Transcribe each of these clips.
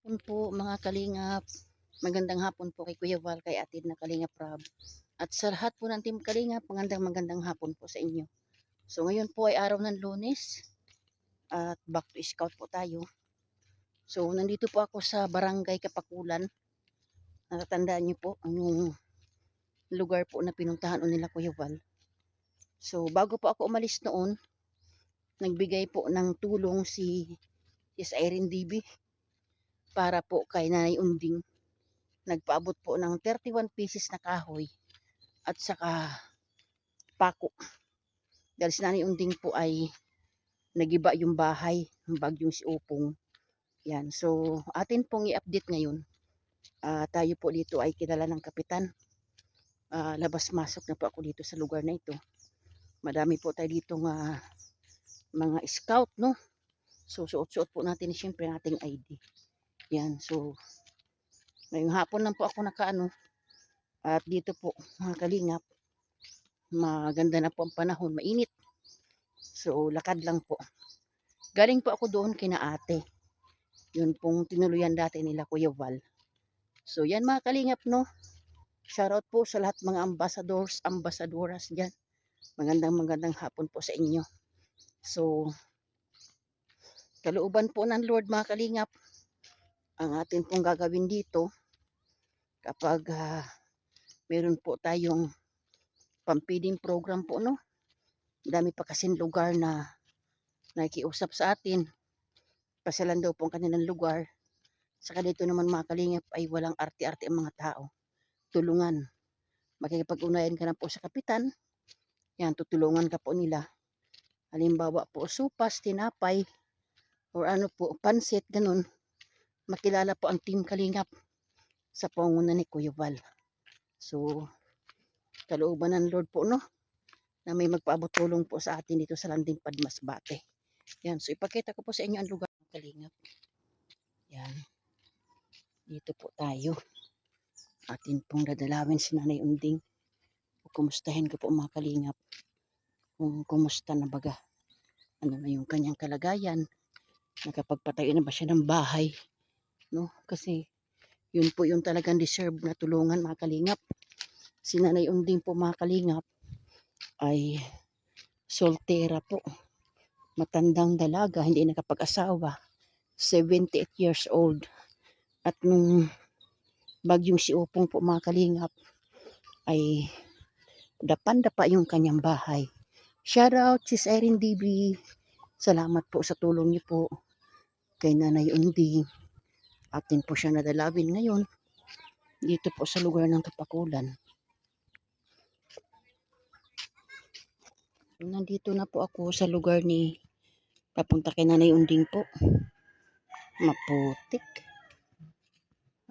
Hapon po mga kalingap. Magandang hapon po kay Kuya Val, kay Atid na Kalingap Rob. At sa lahat po ng Team Kalingap, magandang hapon po sa inyo. So ngayon po ay araw ng Lunes at back to scout po tayo. So nandito po ako sa Barangay Kapakulan. Natatandaan niyo po yung lugar po na pinuntahan nila Kuya Val. So bago po ako umalis noon, nagbigay po ng tulong si Irene DB para po kay Nanay Unding. Nagpaabot po ng 31 pieces na kahoy at saka pako. Dahil si Nanay Unding po ay nagiba yung bahay, ng bagyong si Upong. Yan. So, atin pong i-update ngayon. Tayo po dito ay kilala ng kapitan. Labas-masok na po ako dito sa lugar na ito. Madami po tayo dito mga scout, no? So, suot-suot po natin siyempre nating ID. Yan. So, ngayong hapon lang po ako nakaano. At dito po, mga kalingap, maganda na po ang panahon, mainit. So, lakad lang po. Galing po ako doon kina ate. Yun pong tinuluyan dati nila Kuya Val. So, yan mga kalingap, no? Shoutout po sa lahat mga ambassadors, ambasadoras dyan. Magandang hapon po sa inyo. So, kalooban po ng Lord mga kalingap, ang atin pong gagawin dito kapag meron po tayong pampiding program po, no? Dami pa kasing lugar na nakikiusap sa atin. Pasyalan daw po ang kanilang lugar. Saka dito naman mga kalingap ay walang arte-arte ang mga tao. Tulungan. Makikipag-unayan ka na po sa kapitan. Yan, tutulungan ka po nila. Halimbawa po, supas, tinapay, or ano po, pansit, ganun. Makilala po ang Team Kalingap sa panguna ni Kuya Val. So, kalooban ng Lord po, no? Na may magpaabot tulong po sa atin dito sa Landing Padmasbate. Yan, so ipakita ko po sa inyo ang lugar ng Kalingap. Yan. Dito po tayo. Atin pong dadalawin si Nanay Unding. Kumustahin ko po mga kalingap. Kung kumusta na baga. Ano na yung kanyang kalagayan. Nakapagpatayo na ba siya ng bahay. No? Kasi yun po yung talagang deserve na tulungan mga kalingap. Si Nanay Unding po mga kalingap ay soltera po. Matandang dalaga. Hindi nakapag-asawa. 78 years old. At nung bagyong si Upong po mga kalingap ay dapan-dapa yung kanyang bahay. Shout out si Irene DB. Salamat po sa tulong niyo po kay Nanay Unding. Atin po siya nadalawin ngayon dito po sa lugar ng Kapakulan. Nandito na po ako sa lugar ni papunta kay Nanay Unding po. Maputik.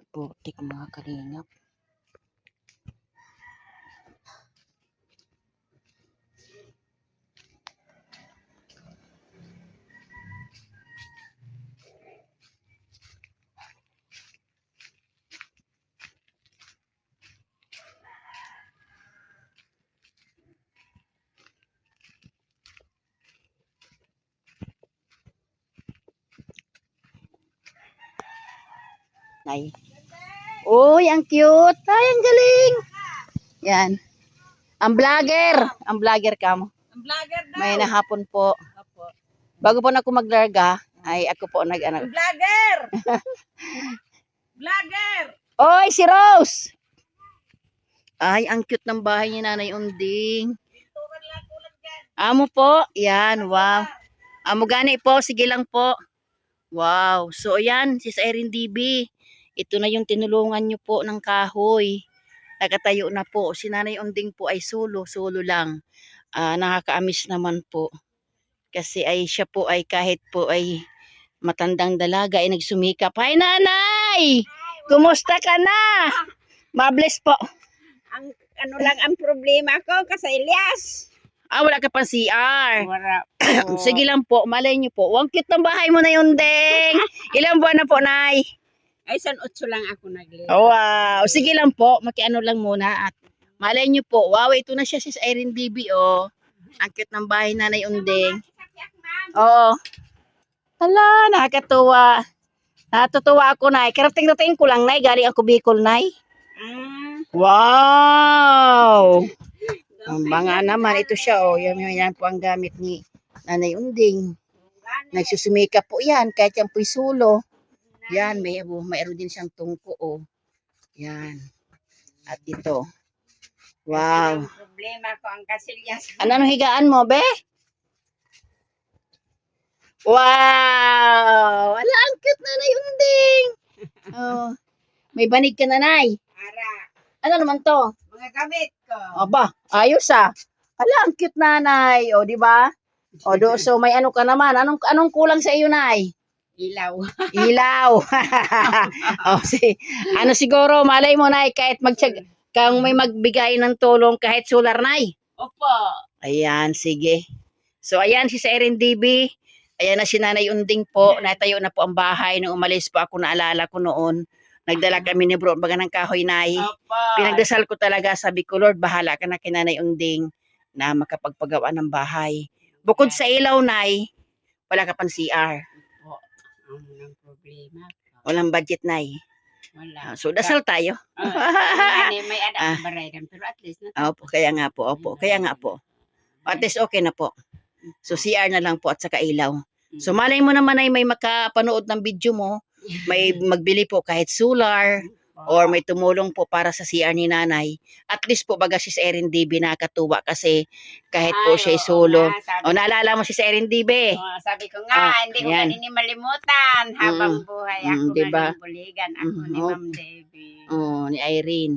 Maputik mga kalingap. Nay. Uy, ang cute. Ay, ang galing. Yan. Ang vlogger. Ang vlogger ka mo. Ang vlogger daw. May nahapon po. Opo. Bago po na ako maglarga, ay ako po Ang vlogger! Vlogger! Oy, si Rose! Ay, ang cute ng bahay ni Nanay Unding. Ito ka lang kulang dyan. Amo po. Yan, wow. Amo gani po. Sige lang po. Wow. So, ayan, si Irene DB. Ito na yung tinulungan nyo po ng kahoy. Nakatayo na po. Si Nanay Unding po ay solo lang. Nakakaamis naman po. Kasi ay siya po ay kahit po ay matandang dalaga ay nagsumikap. Hi Nanay! Kumusta ka na? Mabless po. Ang ano lang ang problema ko kasi Elias. Wala ka pang CR. Wala. Sige lang po, malay nyo po. Ang cute ng bahay mo na yun, Deng. Ilang buwan na po, Nay? Ay, san 8 lang ako naglipat. Wow. Sige lang po, makiano lang muna. At malay nyo po, wow, ito na siya si Irene DB, oh. Ang cute ng bahay na Nanay Unding. Oo. Hala, nakakatuwa. Natutuwa ako, Nay. Karating-rating ko lang, Nay. Galing ako Bicol, Nay. Ah, Wow! Ang banga naman. Ito siya, oh. Yan po ang gamit ni Nanay Unding. Nagsusumikap po yan. Kahit yan po'y sulo. Yan, mayroon din siyang tungko, oh. Yan. At ito. Wow. Ang problema ko ang kasilyas. Ano higaan mo, be? Wow! Wala, ang cute na Nanay Unding. Oh, may banig ka, Nanay. Ara, Ano naman to? mga gamit ko. Aba, ayos ah. Ala, ang cute, Nanay. O, di ba? O, so may ano ka naman. Anong kulang sa iyo, Nay? Ilaw. Ilaw. O, ano siguro, malay mo, Nay, kahit kang may magbigay ng tulong kahit solar, Nay. Opo. Ayan, sige. So, ayan si Erin DB. Ayan na si Nanay Unding po. Natayo na po ang bahay. Nung umalis po ako, naalala ko noon. Nagdala kami ni Bro baga ng kahoy, Nay. Opo. Pinagdasal ko talaga, sabi ko, Lord, bahala ka na kay Nanay Unding na makapagpagawa ng bahay. Bukod sa ilaw, Nay, wala ka pang CR. Opo. Ang problema ko. Walang budget, Nay. Wala. So, dasal tayo. May anak barayan, pero at least Opo, kaya nga po, opo. Kaya nga po. At least okay na po. So, CR na lang po at saka ilaw. So, malay mo naman ay may makapanood ng video mo, may magbili po kahit solar, or may tumulong po para sa CR ni Nanay. At least po baga si Erin DB nakakatuwa kasi kahit po siya solo. O naalala mo si Erin DB? Sabi ko nga, hindi ko yan. ganini malimutan habang buhay ako diba? ng buligan. Ako ni Ma'am Debbie. Ni Irene.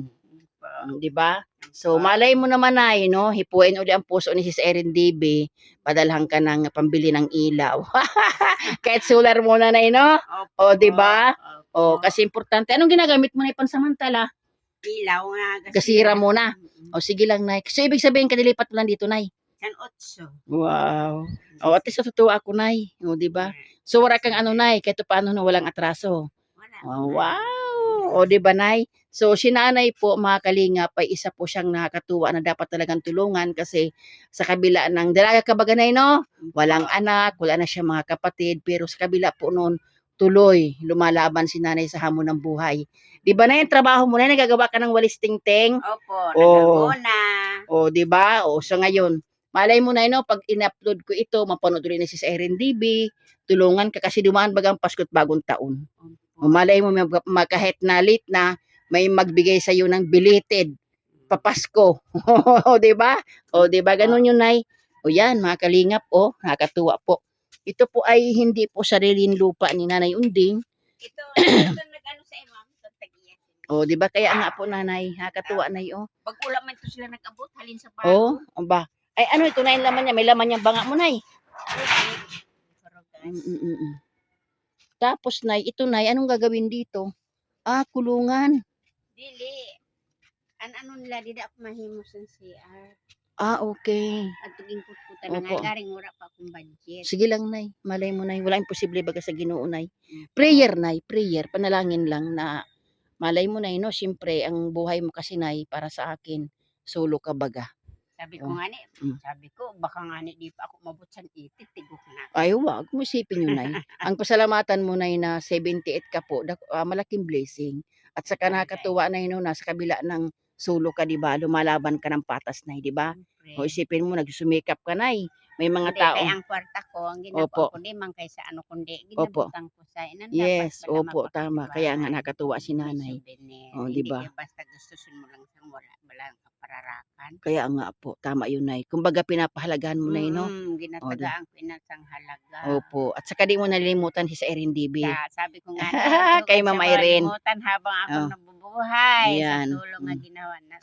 'Di ba? So malay mo naman ay no, hipuin uli ang puso ni Sis Erin DB, padalhan ka ng pambili ng ilaw. Kahit solar muna na no? O 'di ba? O kasi importante. Anong ginagamit mo na pansamantala? Ilaw nga. Gasira muna. O sige lang, Nay. So ibig sabihin kadilipat mo lang dito, Nay. San Otso. Wow. O at least natutuwa ako, Nay. O 'di ba? So wala kang ano, Nay, kahit paano na walang atraso. Wala. Oh, wow! O, di ba, Nay? So, si Nanay po, mga kalingap, ay isa po siyang nakakatuwa na dapat talagang tulungan kasi sa kabila ng dalaga ka ba, Nay, no? Walang anak, wala na siya mga kapatid, pero sa kabila po noon, tuloy, lumalaban si Nanay sa hamon ng buhay. Di ba, Nay, yung trabaho mo na, nagagawa ka ng walis tingting? Opo, Oh. nagaguna. O, di ba? O, so ngayon, malay mo na, no, pag in-upload ko ito, mapanood rin na si Erin DB, tulungan ka kasi dumaan bagang Pasko't Bagong Taon. O malay mo, kahit na late na, may magbigay sa iyo ng belated papasko. O, di ba? O, di ba? Ganun yun, Nay. O, yan, mga kalingap, o, nakakatuwa po. Ito po ay hindi po sariling lupa ni Nanay Unding. Ito nag-ano sa iyo, Ma'am. Tagiyan. O, di ba? Kaya nga po, Nanay, nakakatuwa, Nay, o. Pag ulam man ito sila nag-abot, halin sa O, bago. o ba? Ay, ano ito na yung laman niya? May laman niyang banga mo, Nay. Tapos, Nay, ito, Nay, anong gagawin dito? Kulungan. Dili. Ano nila, dili ako mahimo sa CR. Okay. At tuging kutkutan na nga, Opo. garing mura pa akong budget. Sige lang, Nay. Malay mo, Nay. Wala imposible baga sa Ginoo, Nay. Prayer, Nay. Prayer. Panalangin lang na malay mo, Nay, no? Siyempre, ang buhay mo kasi, Nay, para sa akin, solo ka baga. Sabi ko nga ni, sabi ko, baka nga ni, di pa ako mabot sa itit, tigok na. Ay, wag mo isipin yun, Nay. Ang pasalamatan mo, Nay, na 78 ka po, malaking blessing. At saka nakakatuwa, Nay, no, nasa kabila ng solo ka, di ba? Lumalaban ka ng patas, Nay, di ba? O isipin mo, nagsusumikap ka, Nay. May mga Hindi, tao. kaya ang kwarta ko, ang ginagawa Opo. ko, di man kaysa ano kundi, Opo. ginabutan ko sa inan. Yes, opo, tama. Kaya nga nakatuwa si Nanay. O, di ba? Hindi basta gustusin mo lang sa wala kang pararakan. Kaya nga po, tama yun, Nay. Kumbaga, pinapahalagahan mo, Nay, no? Ginatagaan ko inasang halaga. Opo. At saka di mo nalilimutan si Erin DB. Kaya sabi ko nga, Kay Ma'am Irene. Kalimutan habang ako nabubuhay Yan. sa tulong na ginawa na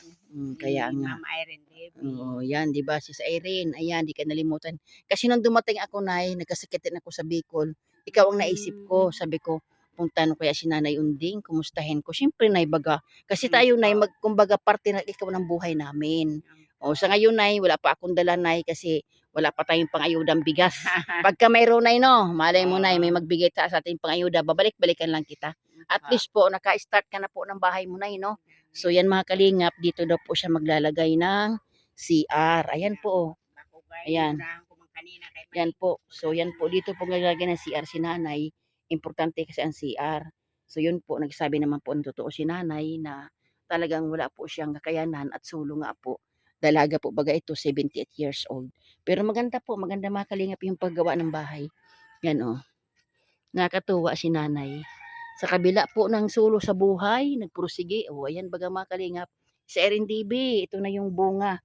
Kaya ni nga. Ma'am Irene Debbie. Oo, yan, di ba? Si Irene, ayan, di ka nalimutan. Kasi nung dumating ako, Nay, nagkasakit din ako sa Bicol. Ikaw ang naisip ko. Sabi ko, puntahan ko kaya si Nanay Unding, kumustahin ko. Siyempre, Nay, baga. Kasi tayo, Nay, kumbaga parte na ikaw ng buhay namin. O, sa ngayon, Nay, wala pa akong dala, Nay, kasi wala pa tayong pangayudang bigas. Pagka mayroon, Nay, no, malay mo, Nay, may magbigay sa ating pangayuda, babalik-balikan lang kita. At least po, naka-start ka na po ng bahay mo, Nay, no? So, yan mga kalingap, dito daw po siya maglalagay ng CR. Ayan po. Ayan. Yan po. So, yan po. Dito po maglalagay ng CR si Nanay. importante kasi ang CR. So yun po, nagsabi naman po ng totoo si nanay na talagang wala po siyang kakayanan at sulong nga po. Dalaga po baga ito, 78 years old. Pero maganda po, maganda mga kalingap yung paggawa ng bahay. Yan oh, nakakatuwa si nanay. Sa kabila po ng sulo sa buhay, nagpursige. O, ayan baga mga kalingap. Sa RNDB, ito na yung bunga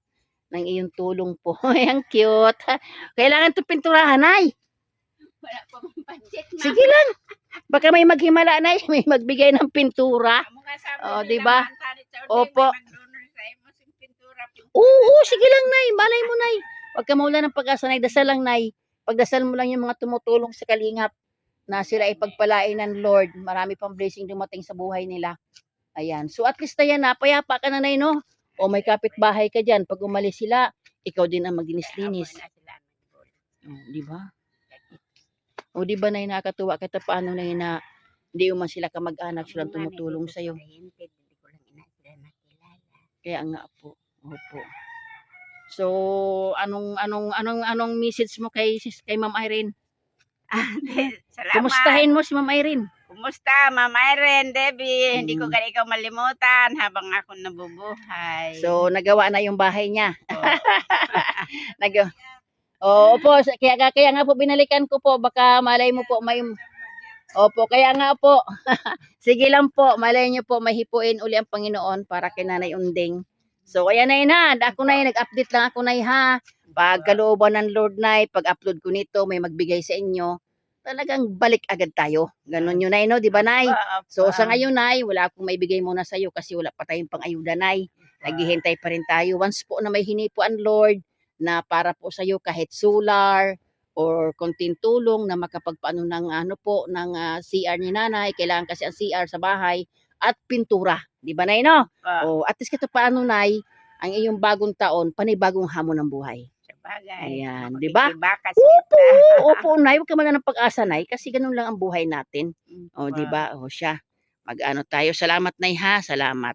ng iyong tulong po. Ayan, cute. Kailangan ito pinturahan, ay. Wala pa mong budget na. Sige lang. Baka may maghimala na, may magbigay ng pintura. Amo nga sabi Oh, nila, diba? maantarit sa Opo. may mag-donor sa imo sing pintura. Oo, sige lang, nay. Malay mo, nay. Huwag ka mawala ng pag-asa, nay. Dasal lang, nay. Pagdasal mo lang yung mga tumutulong sa kalingap na sila ay pagpalain ng Lord. Marami pang blessing dumating sa buhay nila. Ayan. So at least na yan, napayapa ka na, nay, no? O may kapitbahay ka dyan. Pag umalis sila, ikaw din ang maglinis-linis. Di ba? O di ba, nay, nakatuwa kita paano, nay, na hindi man sila kamag-anak, silang tumutulong sa'yo. Kaya nga po. Opo. So, anong message mo kay Ma'am Irene? Salamat. Kumustahin mo si Ma'am Irene? Kumusta, Ma'am Irene, Debbie? Hindi ko ka ikaw malimutan habang ako nabubuhay. So, nagawa na yung bahay niya. Oh. Opo, kaya nga po binalikan ko po, baka malay mo po may Opo, kaya nga po. Sige lang po, malay niyo po mahipuin uli ang Panginoon para kay Nanay Unding. So, ayan na, ako na nag-update lang ako na ha. Pag kalooban ng Lord na, pag-upload ko nito, may magbigay sa inyo. Talagang balik agad tayo. Ganon yun, Nay, no? Di ba, Nay? So, sa ngayon, Nay, wala akong maibigay muna sa iyo kasi wala pa tayong pang-ayuda, Nay. Naghihintay pa rin tayo. Once po na may hinipo ang Lord na para po sa iyo kahit solar or konting tulong na makapagpaano ng ano po ng CR ni nanay, kailangan kasi ang CR sa bahay at pintura, di ba, Nay, no? O at least kito paano, Nay, ang iyong bagong taon, panibagong hamon ng buhay. Sabagay. Ayan, di ba? Opo, opo, Nay, huwag ka man ng pag-asa, Nay, kasi ganun lang ang buhay natin. O, di ba? O siya. Mag-ano tayo. Salamat, Nay, ha? Salamat.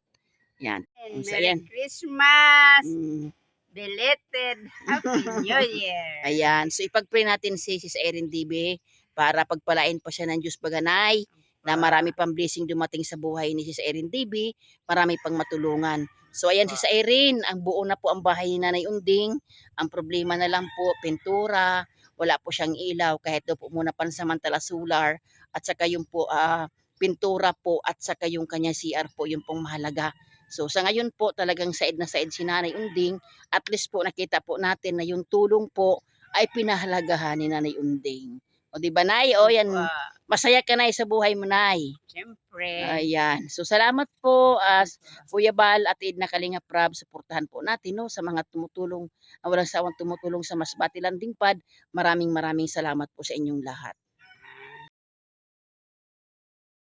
Yan. So, Merry ayan. Christmas. Mm. Belated Happy New Year. Ayan. So, ipag-pray natin si Sis Erin DB para pagpalain pa siya ng Diyos Baganay na marami pang blessing dumating sa buhay ni Sis Erin DB, marami pang matulungan. So, ayan, Sis Erin, ang buo na po ang bahay ni Nanay Unding. Ang problema na lang po, pintura, wala po siyang ilaw, kahit daw po muna pansamantala solar, at saka yung po, pintura po, at saka yung kanya CR po, yung pong mahalaga. So, sa ngayon po, talagang said na said si Nanay Unding. At least po nakita po natin na yung tulong po ay pinahalagahan ni Nanay Unding. O di ba, Nay? O yan, masaya ka, Nay, sa buhay mo, Nay. Siyempre. Ayan. So salamat po as Kuya Bal at Edna Kalinga Prab. Suportahan po natin, no, sa mga tumutulong, walang sawang tumutulong sa Masbate Landing Pad. Maraming salamat po sa inyong lahat.